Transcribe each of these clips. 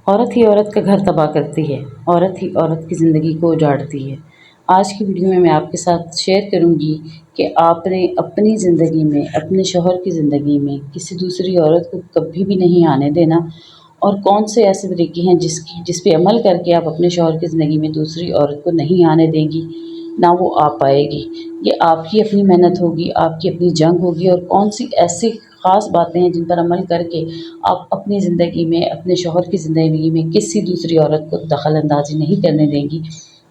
عورت ہی عورت کا گھر تباہ کرتی ہے، عورت ہی عورت کی زندگی کو اجاڑتی ہے۔ آج کی ویڈیو میں آپ کے ساتھ شیئر کروں گی کہ آپ نے اپنی زندگی میں، اپنے شوہر کی زندگی میں کسی دوسری عورت کو کبھی بھی نہیں آنے دینا، اور کون سے ایسے طریقے ہیں جس پہ عمل کر کے آپ اپنے شوہر کی زندگی میں دوسری عورت کو نہیں آنے دیں گی، نہ وہ آ پائے گی۔ یہ آپ کی اپنی محنت ہوگی، آپ کی اپنی جنگ ہوگی، اور کون سی ایسی خاص باتیں ہیں جن پر عمل کر کے آپ اپنی زندگی میں، اپنے شوہر کی زندگی میں کسی دوسری عورت کو دخل اندازی نہیں کرنے دیں گی،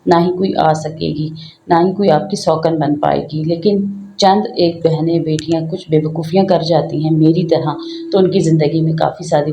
نہ ہی کوئی آ سکے گی، نہ ہی کوئی آپ کی سوکن بن پائے گی۔ لیکن چند ایک بہنیں، بیٹیاں کچھ بے وقوفیاں کر جاتی ہیں میری طرح، تو ان کی زندگی میں کافی ساری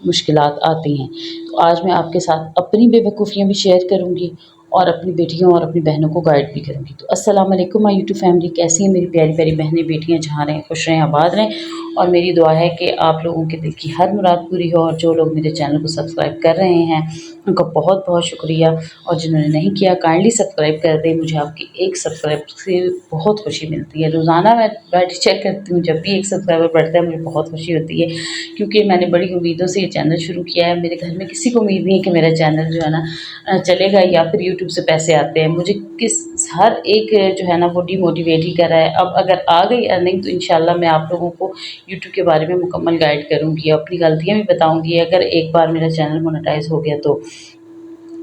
مشکلات آتی ہیں۔ تو آج میں آپ کے ساتھ اپنی بے وقوفیاں بھی شیئر کروں گی، اور اپنی بیٹیوں اور اپنی بہنوں کو گائیڈ بھی کروں گی۔ تو السلام علیکم مائی یوٹیوب فیملی، کیسی ہیں میری پیاری پیاری بہنیں بیٹیاں؟ جہاں رہیں خوش رہیں، آباد رہیں، اور میری دعا ہے کہ آپ لوگوں کے دل کی ہر مراد پوری ہو۔ اور جو لوگ میرے چینل کو سبسکرائب کر رہے ہیں ان کا بہت بہت شکریہ، اور جنہوں نے نہیں کیا کائنڈلی سبسکرائب کر دیں۔ مجھے آپ کی ایک سبسکرائب سے بہت خوشی ملتی ہے۔ روزانہ میں بیٹھ چیک کرتی ہوں، جب بھی ایک سبسکرائبر بڑھتا ہے مجھے بہت خوشی ہوتی ہے، کیونکہ میں نے بڑی امیدوں سے یہ چینل شروع کیا ہے۔ میرے گھر میں کسی کو امید نہیں ہے کہ میرا چینل جو ہے نا چلے گا، یا پھر یوٹیوب سے پیسے آتے ہیں۔ مجھے ہر ایک جو ہے نا وہ ڈی موٹیویٹ ہی کر رہا ہے۔ اب اگر آ گئی ارننگ تو انشاءاللہ میں آپ لوگوں کو یوٹیوب کے بارے میں مکمل گائیڈ کروں گی، اپنی غلطیاں بھی بتاؤں گی۔ اگر ایک بار میرا چینل مونیٹائز ہو گیا تو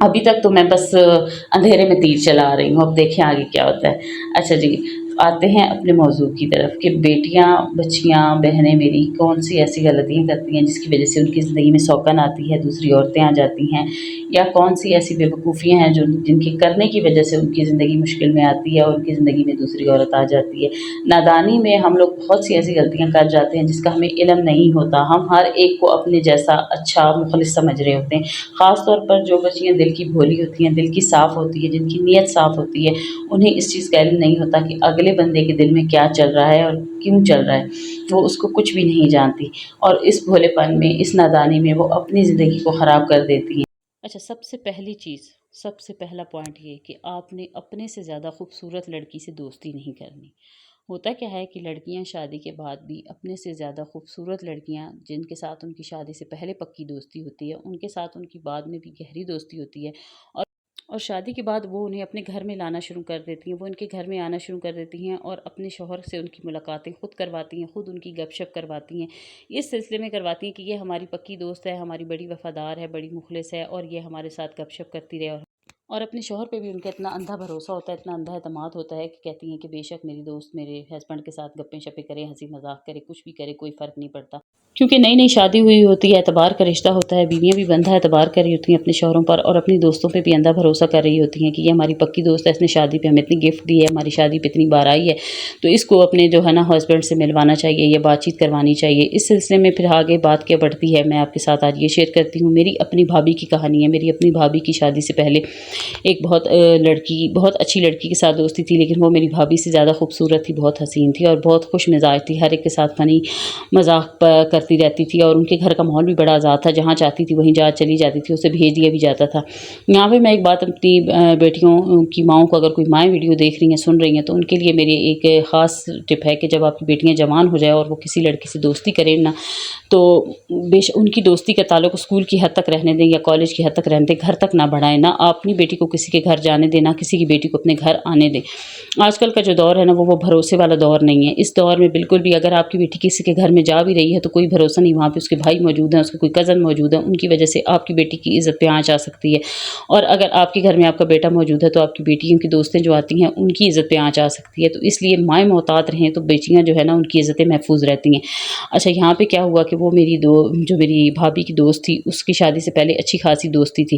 ابھی تک تو میں بس اندھیرے میں تیر چلا رہی ہوں، اب دیکھیں آگے کیا ہوتا ہے۔ اچھا جی، آتے ہیں اپنے موضوع کی طرف کہ بیٹیاں، بچیاں، بہنیں میری کون سی ایسی غلطیاں کرتی ہیں جس کی وجہ سے ان کی زندگی میں سوکن آتی ہے، دوسری عورتیں آ جاتی ہیں، یا کون سی ایسی بے وقوفیاں ہیں جن کے کرنے کی وجہ سے ان کی زندگی مشکل میں آتی ہے اور ان کی زندگی میں دوسری عورت آ جاتی ہے۔ نادانی میں ہم لوگ بہت سی ایسی غلطیاں کر جاتے ہیں جس کا ہمیں علم نہیں ہوتا۔ ہم ہر ایک کو اپنے جیسا اچھا مخلص سمجھ رہے ہوتے ہیں، خاص طور پر جو بچیاں دل کی بھولی ہوتی ہیں، دل کی صاف ہوتی ہے، جن کی نیت صاف ہوتی ہے، انہیں اس چیز کا علم نہیں ہوتا کہ اگلے بندے کے دل میں کیا چل رہا ہے اور کیوں چل رہا ہے۔ وہ اس کو کچھ بھی نہیں جانتی، اور اس بھولے پن میں، اس نادانی میں وہ اپنی زندگی کو خراب کر دیتی ہیں۔ اچھا، سب سے پہلی چیز، سب سے پہلا پوائنٹ یہ کہ آپ نے اپنے سے زیادہ خوبصورت لڑکی سے دوستی نہیں کرنی۔ ہوتا کیا ہے کہ لڑکیاں شادی کے بعد بھی اپنے سے زیادہ خوبصورت لڑکیاں جن کے ساتھ ان کی شادی سے پہلے پکی دوستی ہوتی ہے، ان کے ساتھ ان کی بعد میں بھی گہری دوستی ہوتی ہے، اور شادی کے بعد وہ انہیں اپنے گھر میں لانا شروع کر دیتی ہیں، وہ ان کے گھر میں آنا شروع کر دیتی ہیں، اور اپنے شوہر سے ان کی ملاقاتیں خود کرواتی ہیں، خود ان کی گپ شپ کرواتی ہیں، اس سلسلے میں کرواتی ہیں کہ یہ ہماری پکی دوست ہے، ہماری بڑی وفادار ہے، بڑی مخلص ہے، اور یہ ہمارے ساتھ گپ شپ کرتی رہے۔ اور اپنے شوہر پہ بھی ان کا اتنا اندھا بھروسہ ہوتا ہے، اتنا اندھا اعتماد ہوتا ہے کہ کہتی ہیں کہ بے شک میری دوست میرے ہسبینڈ کے ساتھ گپیں شپیں کرے، ہنسی مذاق کرے، کچھ بھی کرے، کوئی فرق نہیں پڑتا، کیونکہ نئی نئی شادی ہوئی ہوتی ہے، اعتبار کا رشتہ ہوتا ہے، بیویاں بھی بندھا اعتبار کر رہی ہوتی ہیں اپنے شوہروں پر، اور اپنی دوستوں پہ بھی اندھا بھروسہ کر رہی ہوتی ہیں کہ یہ ہماری پکی دوست ہے، اس نے شادی پہ ہمیں اتنی گفٹ دی ہے، ہماری شادی پہ اتنی بار آئی ہے، تو اس کو اپنے جو ہے نا ہسبینڈ سے ملوانا چاہیے یا بات چیت کروانی چاہیے۔ اس سلسلے میں پھر آگے بات کیا بڑھتی ہے، میں آپ کے ساتھ آج یہ شیئر کرتی ہوں۔ میری اپنی بھابھی کی کہانی ہے۔ میری اپنی بھابھی کی شادی سے پہلے ایک بہت اچھی لڑکی کے ساتھ دوستی تھی، لیکن وہ میری بھابھی سے زیادہ خوبصورت تھی، بہت حسین تھی، اور بہت خوش مزاج تھی، ہر ایک کے ساتھ فنی مذاق کرتی رہتی تھی، اور ان کے گھر کا ماحول بھی بڑا آزاد تھا، جہاں چاہتی تھی وہیں چلی جاتی تھی، اسے بھیج دیا بھی جاتا تھا۔ یہاں پہ میں ایک بات اپنی بیٹیوں کی ماؤں کو، اگر کوئی مائیں ویڈیو دیکھ رہی ہیں، سن رہی ہیں، تو ان کے لیے میری ایک خاص ٹپ ہے کہ جب آپ کی بیٹیاں جوان ہو جائے اور وہ کسی لڑکی سے دوستی کریں نا، تو ان کی دوستی کا تعلق اسکول کی حد تک رہنے دیں یا کالج کی حد تک رہنے دیں، گھر تک نہ بڑھائیں، نہ آپ اپنی بیٹی کو کسی کے گھر جانے دیں، نہ کسی کی بیٹی کو اپنے گھر آنے دیں۔ آج کل کا جو دور ہے نا وہ بھروسے والا دور نہیں ہے۔ اس دور میں بالکل بھی اگر آپ کی بیٹی کسی کے گھر میں جا بھی رہی ہے تو کوئی بھروسہ نہیں، وہاں پہ اس کے بھائی موجود ہیں، اس کے کوئی کزن موجود ہیں، ان کی وجہ سے آپ کی بیٹی کی عزت پہ آنچ آ سکتی ہے، اور اگر آپ کے گھر میں آپ کا بیٹا موجود ہے تو آپ کی بیٹیوں کی دوستیں جو آتی ہیں ان کی عزت پہ آنچ آ سکتی ہے، تو اس لیے مائیں محتاط رہیں تو بیٹیاں جو ہے نا ان کی عزتیں محفوظ رہتی ہیں۔ اچھا، یہاں پہ کیا ہوا کہ وہ جو میری بھابھی کی دوست تھی، اس کی شادی سے پہلے اچھی خاصی دوستی تھی۔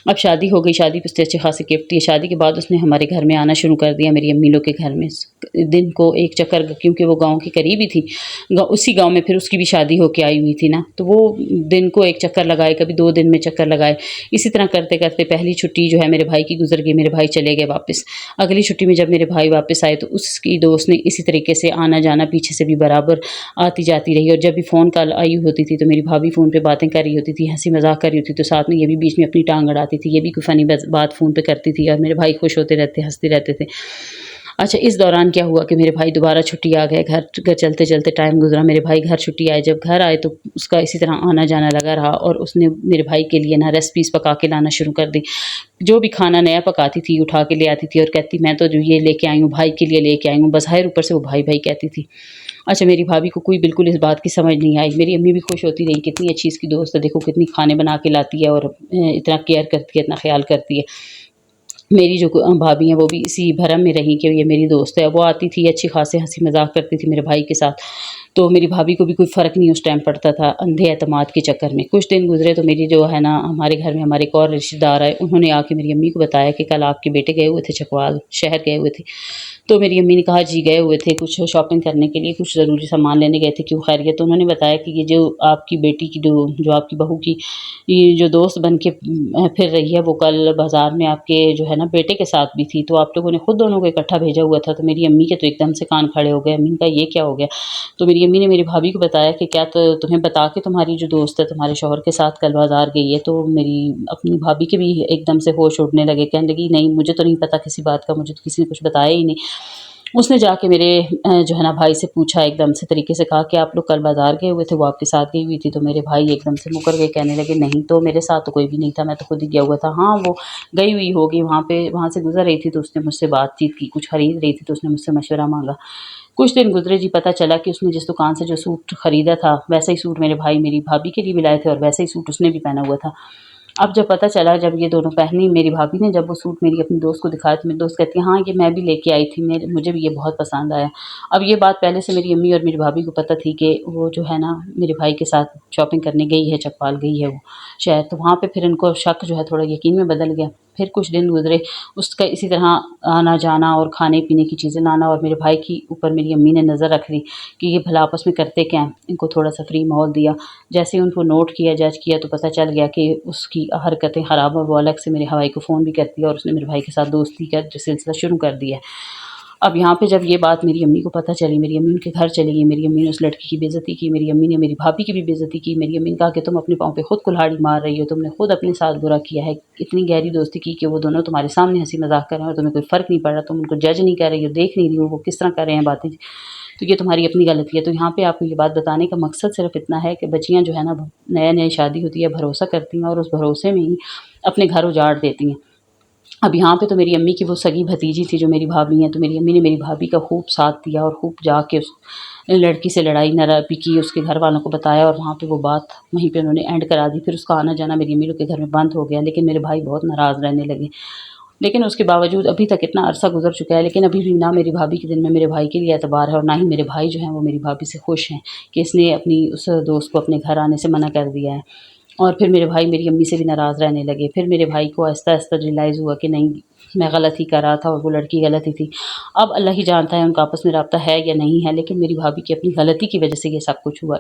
اب شادی ہو گئی، شادی پہ اس سے اچھی خاصی گفٹ دی۔ شادی کے بعد اس نے ہمارے گھر میں آنا شروع کر دیا، میری امی لوگ کے گھر میں دن کو ایک چکر، کیونکہ وہ گاؤں کی قریب ہی تھی، اسی گاؤں میں پھر اس کی بھی شادی ہو کے آئی ہوئی تھی نا، تو وہ دن کو ایک چکر لگائے، کبھی 2 دن میں چکر لگائے، اسی طرح کرتے کرتے پہلی چھٹی جو ہے میرے بھائی کی گزر گئی، میرے بھائی چلے گئے واپس۔ اگلی چھٹی میں جب میرے بھائی واپس آئے تو اس کی دوست نے اسی طریقے سے آنا جانا پیچھے سے بھی برابر آتی جاتی رہی، اور جب بھی فون کال آئی ہوتی تھی تو میری بھابھی فون پہ باتیں کر رہی ہوتی تھی، ہنسی مذاق کر رہی ہوتی، تو ساتھ میں یہ بھی بیچ میں اپنی ٹانگ اڑاتی تھی، یہ بھی کوئی فنی بات فون پہ کرتی تھی، اور میرے بھائی خوش ہوتے رہتے، ہنستے رہتے تھے۔ اچھا اس دوران کیا ہوا کہ میرے بھائی دوبارہ چھٹی آ گئے، گھر چلتے چلتے ٹائم گزرا، میرے بھائی گھر چھٹی آئے، جب گھر آئے تو اس کا اسی طرح آنا جانا لگا رہا، اور اس نے میرے بھائی کے لیے نا ریسپیز پکا کے لانا شروع کر دی۔ جو بھی کھانا نیا پکاتی تھی اٹھا کے لے آتی تھی اور کہتی میں تو جو یہ لے کے آئی ہوں بھائی کے لیے لے کے آئی ہوں، بظاہر اوپر سے وہ بھائی بھائی کہتی تھی۔ اچھا میری بھابھی کو کوئی بالکل اس بات کی سمجھ نہیں آئی، میری امی بھی خوش ہوتی رہی، کتنی اچھی اس کی دوست ہے، دیکھو کتنی کھانے بنا کے لاتی ہے اور اتنا کیئر کرتی ہے، اتنا خیال کرتی ہے۔ میری جو بھابھی ہیں وہ بھی اسی بھرم میں رہیں کہ یہ میری دوست ہے، وہ آتی تھی اچھی خاصے ہنسی مذاق کرتی تھی میرے بھائی کے ساتھ، تو میری بھابھی کو بھی کوئی فرق نہیں اس ٹائم پڑتا تھا اندھے اعتماد کے چکر میں۔ کچھ دن گزرے تو میری جو ہے نا ہمارے گھر میں ہمارے ایک اور رشتہ دار آئے، انہوں نے آ کے میری امی کو بتایا کہ کل آپ کے بیٹے گئے ہوئے تھے چکوال شہر گئے ہوئے تھے، تو میری امی نے کہا جی گئے ہوئے تھے کچھ شاپنگ کرنے کے لیے، کچھ ضروری سامان لینے گئے تھے، کیوں خیریت؟ تو انہوں نے بتایا کہ یہ جو آپ کی بیٹی کی جو آپ کی بہو کی یہ جو دوست بن کے پھر رہی ہے وہ کل بازار میں آپ کے جو ہے نا بیٹے کے ساتھ بھی تھی، تو آپ لوگوں نے خود دونوں کو اکٹھا بھیجا ہوا تھا۔ تو میری امی کے تو ایک دم سے کان کھڑے ہو گئے، امی نے کہا یہ کیا ہو گیا؟ تو میری امی نے میری بھابھی کو بتایا کہ کیا تو تمہیں بتا کے تمہاری جو دوست ہے تمہارے شوہر کے ساتھ کل بازار گئی ہے؟ تو میری اپنی بھابھی کے بھی ایک دم سے ہوش اڑنے لگے، کہنے لگی نہیں مجھے تو نہیں پتا کسی بات کا، مجھے تو کسی نے کچھ بتایا ہی نہیں۔ اس نے جا کے میرے جو ہے نا بھائی سے پوچھا، ایک دم سے طریقے سے کہا کہ آپ لوگ کل بازار گئے ہوئے تھے، وہ آپ کے ساتھ گئی ہوئی تھی؟ تو میرے بھائی ایک دم سے مکر گئے، کہنے لگے نہیں تو میرے ساتھ تو کوئی بھی نہیں تھا، میں تو خود ہی گیا ہوا تھا۔ ہاں وہ گئی ہوئی ہوگی وہاں سے گزر رہی تھی تو اس نے مجھ سے بات چیت کی، کچھ خرید رہی تھی تو اس نے مجھ سے مشورہ مانگا۔ کچھ دن گزرے جی، پتہ چلا کہ اس نے جس دکان سے جو سوٹ خریدا تھا ویسا ہی سوٹ میرے بھائی میری بھابھی کے لیے بھی لائے تھے اور ویسا ہی سوٹ اس نے بھی پہنا ہوا تھا۔ اب جب پتہ چلا، جب یہ دونوں پہنی، میری بھابھی نے جب وہ سوٹ میری اپنی دوست کو دکھایا تو میری دوست کہتی ہے ہاں یہ میں بھی لے کے آئی تھی، مجھے بھی یہ بہت پسند آیا۔ اب یہ بات پہلے سے میری امی اور میری بھابھی کو پتہ تھی کہ وہ جو ہے نا میرے بھائی کے ساتھ شاپنگ کرنے گئی ہے، چکوال گئی ہے وہ شہر، تو وہاں پہ پھر ان کو شک جو ہے تھوڑا یقین میں بدل گیا۔ پھر کچھ دن گزرے، اس کا اسی طرح آنا جانا اور کھانے پینے کی چیزیں لانا، اور میرے بھائی کی اوپر میری امی نے نظر رکھ لی کہ یہ بھلا آپس میں کرتے کیا ہیں، ان کو تھوڑا سا فری ماحول دیا۔ جیسے ہی ان کو نوٹ کیا جج کیا تو پتہ چل گیا کہ اس کی حرکتیں خراب، اور وہ الگ سے میرے بھائی کو فون بھی کرتی ہے اور اس نے میرے بھائی کے ساتھ دوستی کا جو سلسلہ شروع کر دیا ہے۔ اب یہاں پہ جب یہ بات میری امی کو پتہ چلی، میری امی ان کے گھر چلی گئی، میری امی نے اس لڑکی کی بے عزتی کی، میری امی نے میری بھابھی کی بھی بے عزتی کی۔ میری امی نے کہا کہ تم اپنے پاؤں پہ خود کلہاڑی مار رہی ہو، تم نے خود اپنے ساتھ برا کیا ہے، اتنی گہری دوستی کی کہ وہ دونوں تمہارے سامنے ہنسی مذاق کر رہے ہیں اور تمہیں کوئی فرق نہیں پڑ رہا، تم ان کو جج نہیں کر رہی ہو، دیکھ نہیں رہی ہو وہ کس طرح کر رہے ہیں باتیں، تو یہ تمہاری اپنی غلطی ہے۔ تو یہاں پہ آپ کو یہ بات بتانے کا مقصد صرف اتنا ہے کہ بچیاں جو ہے نا نئے شادی ہوتی ہے بھروسہ کرتی ہیں اور اس بھروسے میں ہی اپنے گھر اجاڑ دیتی ہیں۔ اب یہاں پہ تو میری امی کی وہ سگی بھتیجی تھی جو میری بھابھی ہیں، تو میری امی نے میری بھابھی کا خوب ساتھ دیا اور خوب جا کے اس لڑکی سے لڑائی نرابی کی، اس کے گھر والوں کو بتایا اور وہاں پہ وہ بات وہیں پہ انہوں نے اینڈ کرا دی۔ پھر اس کا آنا جانا میری امی لوگ کے گھر میں بند ہو گیا، لیکن میرے بھائی بہت ناراض رہنے لگے۔ لیکن اس کے باوجود ابھی تک اتنا عرصہ گزر چکا ہے، لیکن ابھی بھی نہ میری بھابھی کے دل میں میرے بھائی کے لیے اعتبار ہے اور نہ ہی میرے بھائی جو ہیں وہ میری بھابھی سے خوش ہیں کہ اس نے اپنی اس دوست کو اپنے گھر آنے سے منع کر دیا ہے۔ اور پھر میرے بھائی میری امی سے بھی ناراض رہنے لگے۔ پھر میرے بھائی کو آہستہ آہستہ ریئلائز ہوا کہ نہیں میں غلط ہی کر رہا تھا اور وہ لڑکی غلط ہی تھی۔ اب اللہ ہی جانتا ہے ان کا آپس میں رابطہ ہے یا نہیں ہے، لیکن میری بھابھی کی اپنی غلطی کی وجہ سے یہ سب کچھ ہوا۔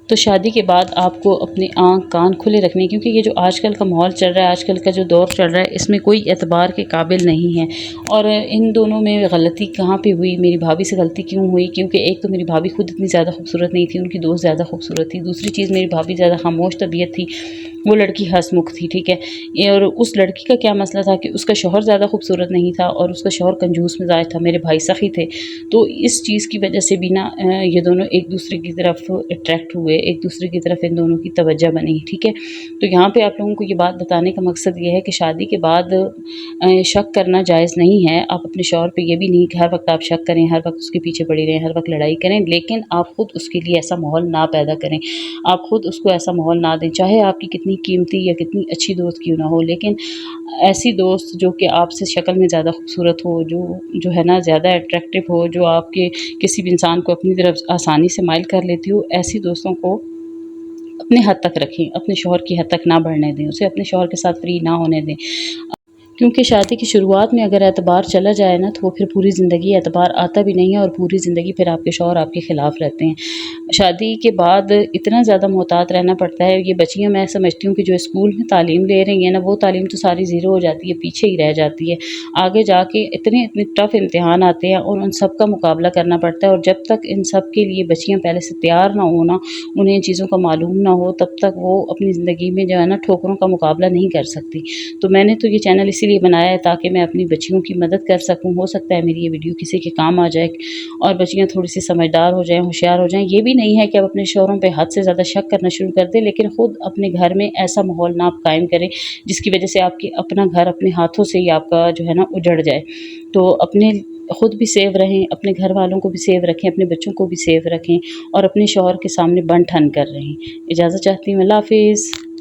تو شادی کے بعد آپ کو اپنے آنکھ کان کھلے رکھنے، کیونکہ یہ جو آج کل کا ماحول چل رہا ہے، آج کل کا جو دور چل رہا ہے، اس میں کوئی اعتبار کے قابل نہیں ہے۔ اور ان دونوں میں غلطی کہاں پہ ہوئی، میری بھابھی سے غلطی کیوں ہوئی؟ کیونکہ ایک تو میری بھابھی خود اتنی زیادہ خوبصورت نہیں تھی، ان کی دوست زیادہ خوبصورت تھی۔ دوسری چیز میری بھابھی زیادہ خاموش طبیعت تھی، وہ لڑکی ہنس مکھ تھی، ٹھیک ہے۔ اور اس لڑکی کا کیا مسئلہ تھا کہ اس کا شوہر زیادہ خوبصورت نہیں تھا اور اس کا شوہر کنجوس مزاج تھا، میرے بھائی سخی تھے، تو اس چیز کی وجہ سے بھی نا یہ دونوں ایک دوسرے کی طرف اٹریکٹ ہوئے، ایک دوسرے کی طرف ان دونوں کی توجہ بنی، ٹھیک ہے۔ تو یہاں پہ آپ لوگوں کو یہ بات بتانے کا مقصد یہ ہے کہ شادی کے بعد شک کرنا جائز نہیں ہے۔ آپ اپنے شوہر پہ یہ بھی نہیں کہ ہر وقت آپ شک کریں، ہر وقت اس کے پیچھے پڑی رہیں، ہر وقت لڑائی کریں، لیکن آپ خود اس کے لیے ایسا ماحول نہ پیدا کریں، آپ خود اس کو ایسا ماحول نہ دیں، چاہے آپ کی کتنی قیمتی یا کتنی اچھی دوست کیوں نہ ہو، لیکن ایسی دوست جو کہ آپ سے شکل میں زیادہ خوبصورت ہو، جو ہے نا زیادہ اٹریکٹیو ہو، جو آپ کے کسی بھی انسان کو اپنی طرف آسانی سے مائل کر لیتی ہو، ایسی دوستوں کو اپنے حد تک رکھیں، اپنے شوہر کی حد تک نہ بڑھنے دیں، اسے اپنے شوہر کے ساتھ فری نہ ہونے دیں، کیونکہ شادی کی شروعات میں اگر اعتبار چلا جائے نا تو وہ پھر پوری زندگی اعتبار آتا بھی نہیں ہے، اور پوری زندگی پھر آپ کے شوہر آپ کے خلاف رہتے ہیں۔ شادی کے بعد اتنا زیادہ محتاط رہنا پڑتا ہے، یہ بچیاں میں سمجھتی ہوں کہ جو اسکول میں تعلیم لے رہی ہیں نا، وہ تعلیم تو ساری زیرو ہو جاتی ہے، پیچھے ہی رہ جاتی ہے۔ آگے جا کے اتنے ٹف امتحان آتے ہیں اور ان سب کا مقابلہ کرنا پڑتا ہے، اور جب تک ان سب کے لیے بچیاں پہلے سے تیار نہ ہونا، انہیں ان چیزوں کا معلوم نہ ہو، تب تک وہ اپنی زندگی میں جو ہے نا ٹھوکروں کا مقابلہ نہیں کر سکتی۔ تو میں نے تو یہ چینل اسی اسی لیے بنایا ہے تاکہ میں اپنی بچیوں کی مدد کر سکوں. ہو سکتا ہے میری یہ ویڈیو کسی کے کام آ جائے اور بچیاں تھوڑی سی سمجھدار ہو جائیں، ہوشیار ہو جائیں. یہ بھی نہیں ہے کہ اب اپنے شوہروں پہ حد سے زیادہ شک کرنا شروع کر دیں، لیکن خود اپنے گھر میں ایسا ماحول نہ آپ قائم کریں جس کی وجہ سے آپ کی اپنا گھر اپنے ہاتھوں سے ہی آپ کا جو ہے نا اجڑ جائے. تو اپنے خود بھی سیو رہیں، اپنے گھر والوں کو بھی سیو رکھیں، اپنے بچوں کو بھی سیو رکھیں اور اپنے شوہر کے سامنے بن ٹھن کر رہیں. اجازت چاہتی ہوں. اللہ حافظ.